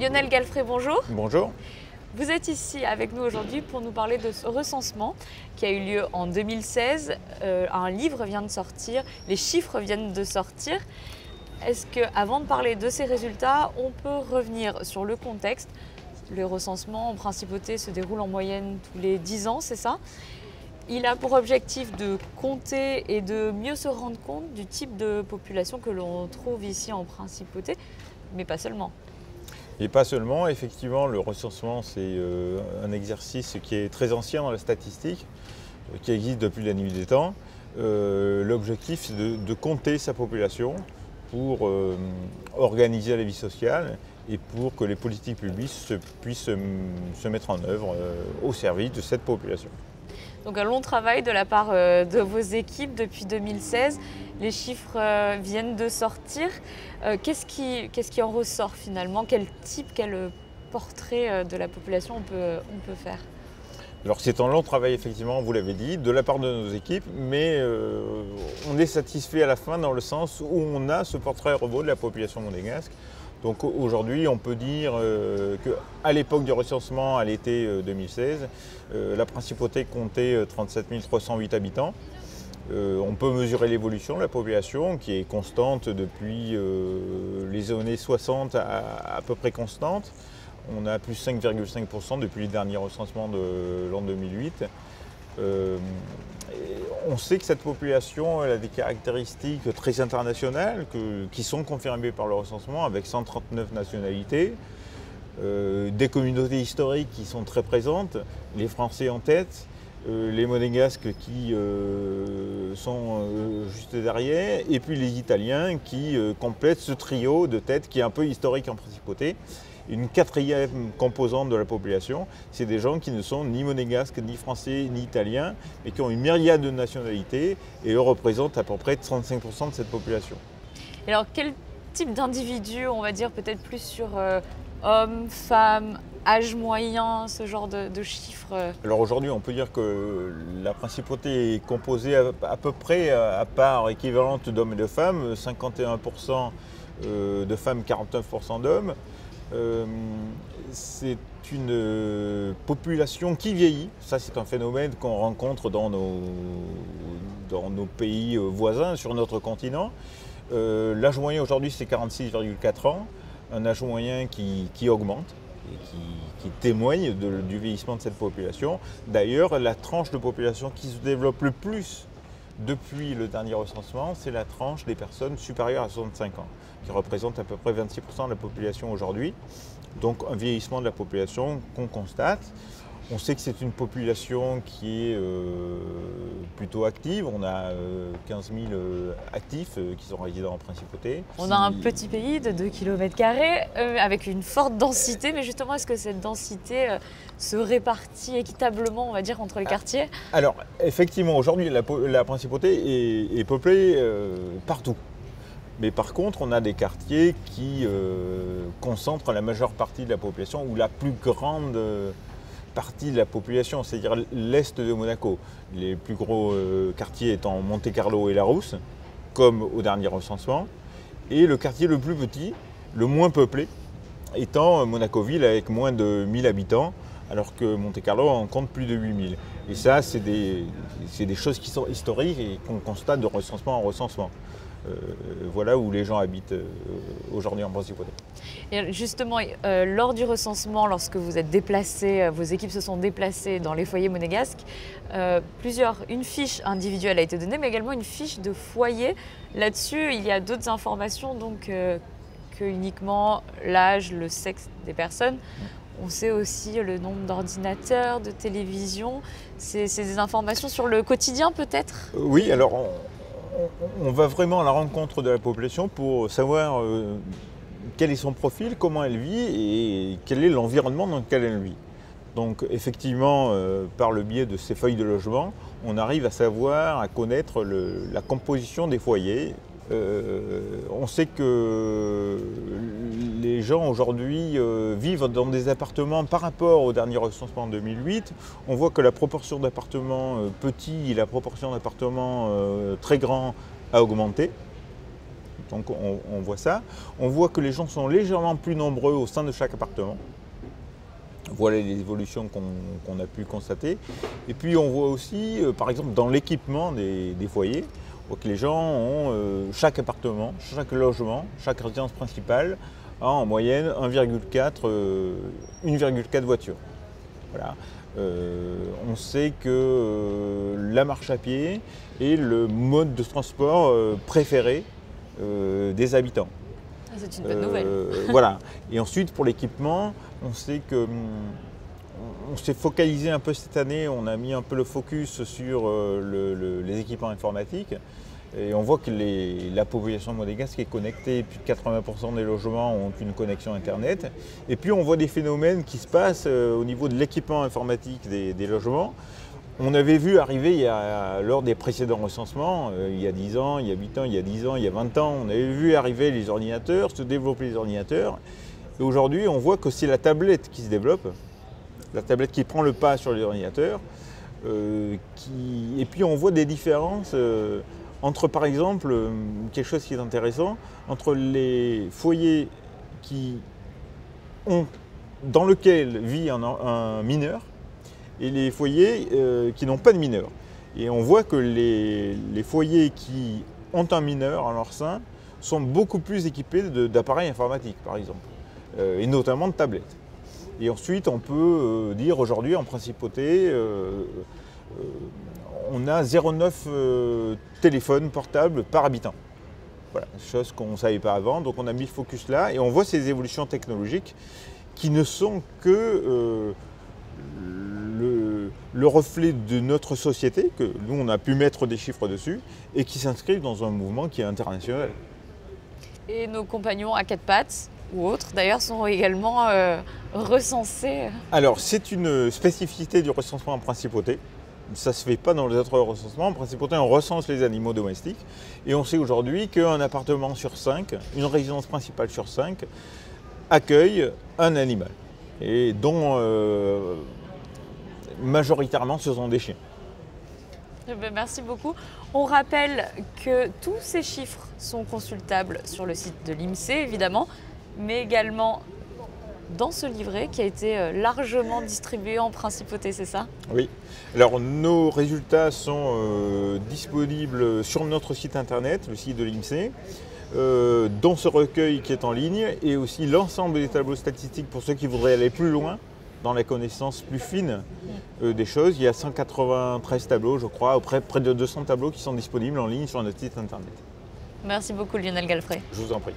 Lionel Galfré, bonjour. Bonjour. Vous êtes ici avec nous aujourd'hui pour nous parler de ce recensement qui a eu lieu en 2016. Un livre vient de sortir, les chiffres viennent de sortir. Est-ce qu'avant de parler de ces résultats, on peut revenir sur le contexte? Le recensement en principauté se déroule en moyenne tous les 10 ans, c'est ça? Il a pour objectif de compter et de mieux se rendre compte du type de population que l'on trouve ici en principauté, mais pas seulement. Et pas seulement, effectivement, le recensement, c'est un exercice qui est très ancien dans la statistique, qui existe depuis la nuit des temps. L'objectif, c'est de compter sa population pour organiser la vie sociale et pour que les politiques publiques puissent se mettre en œuvre au service de cette population. Donc un long travail de la part de vos équipes depuis 2016. Les chiffres viennent de sortir. Qu'est-ce qui en ressort finalement? Quel portrait de la population on peut faire? Alors c'est un long travail effectivement, vous l'avez dit, de la part de nos équipes, mais on est satisfait à la fin dans le sens où on a ce portrait robot de la population monégasque. Donc aujourd'hui, on peut dire qu'à l'époque du recensement, à l'été 2016, la principauté comptait 37 308 habitants. On peut mesurer l'évolution de la population qui est constante depuis les années 60 à peu près constante. On a plus 5,5% depuis les derniers recensements de l'an 2008. On sait que cette population elle a des caractéristiques très internationales qui sont confirmées par le recensement avec 139 nationalités, des communautés historiques qui sont très présentes, les Français en tête, les Monégasques qui sont juste derrière, et puis les Italiens qui complètent ce trio de têtes qui est un peu historique en principauté. Une quatrième composante de la population, c'est des gens qui ne sont ni monégasques, ni français, ni italiens, mais qui ont une myriade de nationalités, et eux représentent à peu près 35% de cette population. Et alors quel type d'individus, on va dire peut-être plus sur hommes, femmes, âge moyen, ce genre de chiffres? Alors aujourd'hui, on peut dire que la principauté est composée à peu près à part équivalente d'hommes et de femmes, 51% de femmes, 49% d'hommes. C'est une population qui vieillit, ça c'est un phénomène qu'on rencontre dans nos pays voisins, sur notre continent. L'âge moyen aujourd'hui c'est 46,4 ans, un âge moyen qui augmente et qui témoigne du vieillissement de cette population. D'ailleurs, la tranche de population qui se développe le plus depuis le dernier recensement, c'est la tranche des personnes supérieures à 65 ans, qui représente à peu près 26% de la population aujourd'hui. Donc un vieillissement de la population qu'on constate. On sait que c'est une population qui est plutôt active. On a 15 000 actifs qui sont résidents en principauté. On a un petit pays de 2 km² avec une forte densité, mais justement, est-ce que cette densité se répartit équitablement, on va dire, entre les quartiers? Alors, effectivement, aujourd'hui, la principauté est peuplée partout. Mais par contre, on a des quartiers qui concentrent la majeure partie de la population, ou la plus grande partie de la population, c'est-à-dire l'est de Monaco. Les plus gros quartiers étant Monte-Carlo et La Rousse, comme au dernier recensement. Et le quartier le plus petit, le moins peuplé, étant Monaco-Ville avec moins de 1000 habitants, alors que Monte-Carlo en compte plus de 8000. Et ça, c'est des choses qui sont historiques et qu'on constate de recensement en recensement. Voilà où les gens habitent aujourd'hui en principauté. Et justement, lors du recensement, lorsque vous êtes déplacés, vos équipes se sont déplacées dans les foyers monégasques, une fiche individuelle a été donnée, mais également une fiche de foyer. Là-dessus, il y a d'autres informations donc, que uniquement l'âge, le sexe des personnes. On sait aussi le nombre d'ordinateurs, de télévisions. C'est des informations sur le quotidien peut-être? Oui, alors on va vraiment à la rencontre de la population pour savoir quel est son profil, comment elle vit et quel est l'environnement dans lequel elle vit. Donc effectivement, par le biais de ces feuilles de logement, on arrive à savoir, à connaître la composition des foyers. On sait que les gens aujourd'hui vivent dans des appartements par rapport au dernier recensement en 2008. On voit que la proportion d'appartements petits et la proportion d'appartements très grands a augmenté. Donc on voit ça. On voit que les gens sont légèrement plus nombreux au sein de chaque appartement. Voilà les évolutions qu'on a pu constater. Et puis on voit aussi, par exemple, dans l'équipement des foyers, on voit que les gens ont chaque appartement, chaque logement, chaque résidence principale a en moyenne 1,4 voitures. Voilà. On sait que la marche à pied est le mode de transport préféré des habitants. C'est une bonne nouvelle. Voilà. Et ensuite, pour l'équipement, on sait que on s'est focalisé un peu cette année, on a mis un peu le focus sur les équipements informatiques. Et on voit que la population monégasque est connectée, plus de 80% des logements ont une connexion Internet. Et puis on voit des phénomènes qui se passent au niveau de l'équipement informatique des logements. On avait vu arriver lors des précédents recensements, il y a 10 ans, il y a 8 ans, il y a 10 ans, il y a 20 ans, on avait vu arriver les ordinateurs, se développer les ordinateurs. Et aujourd'hui, on voit que c'est la tablette qui se développe, la tablette qui prend le pas sur les ordinateurs. Et puis on voit des différences entre, par exemple, quelque chose qui est intéressant, entre les foyers dans lesquels vit un mineur et les foyers qui n'ont pas de mineur. Et on voit que les foyers qui ont un mineur en leur sein sont beaucoup plus équipés d'appareils informatiques, par exemple, et notamment de tablettes. Et ensuite, on peut dire aujourd'hui, en principauté, on a 0,9 téléphones portables par habitant. Voilà, chose qu'on ne savait pas avant. Donc on a mis le focus là et on voit ces évolutions technologiques qui ne sont que le reflet de notre société, que nous on a pu mettre des chiffres dessus, et qui s'inscrivent dans un mouvement qui est international. Et nos compagnons à quatre pattes, ou autres d'ailleurs, sont également recensés. Alors c'est une spécificité du recensement en principauté. Ça ne se fait pas dans les autres recensements. En principauté, on recense les animaux domestiques. Et on sait aujourd'hui qu'un appartement sur 5, une résidence principale sur 5, accueille un animal. Et dont majoritairement ce sont des chiens. Merci beaucoup. On rappelle que tous ces chiffres sont consultables sur le site de l'INSEE, évidemment, mais également dans ce livret qui a été largement distribué en principauté, c'est ça? Oui. Alors nos résultats sont disponibles sur notre site internet, le site de l'INSEE, dans ce recueil qui est en ligne, et aussi l'ensemble des tableaux statistiques pour ceux qui voudraient aller plus loin dans la connaissance plus fine des choses. Il y a 193 tableaux, je crois, près de 200 tableaux qui sont disponibles en ligne sur notre site internet. Merci beaucoup Lionel Galfray. Je vous en prie.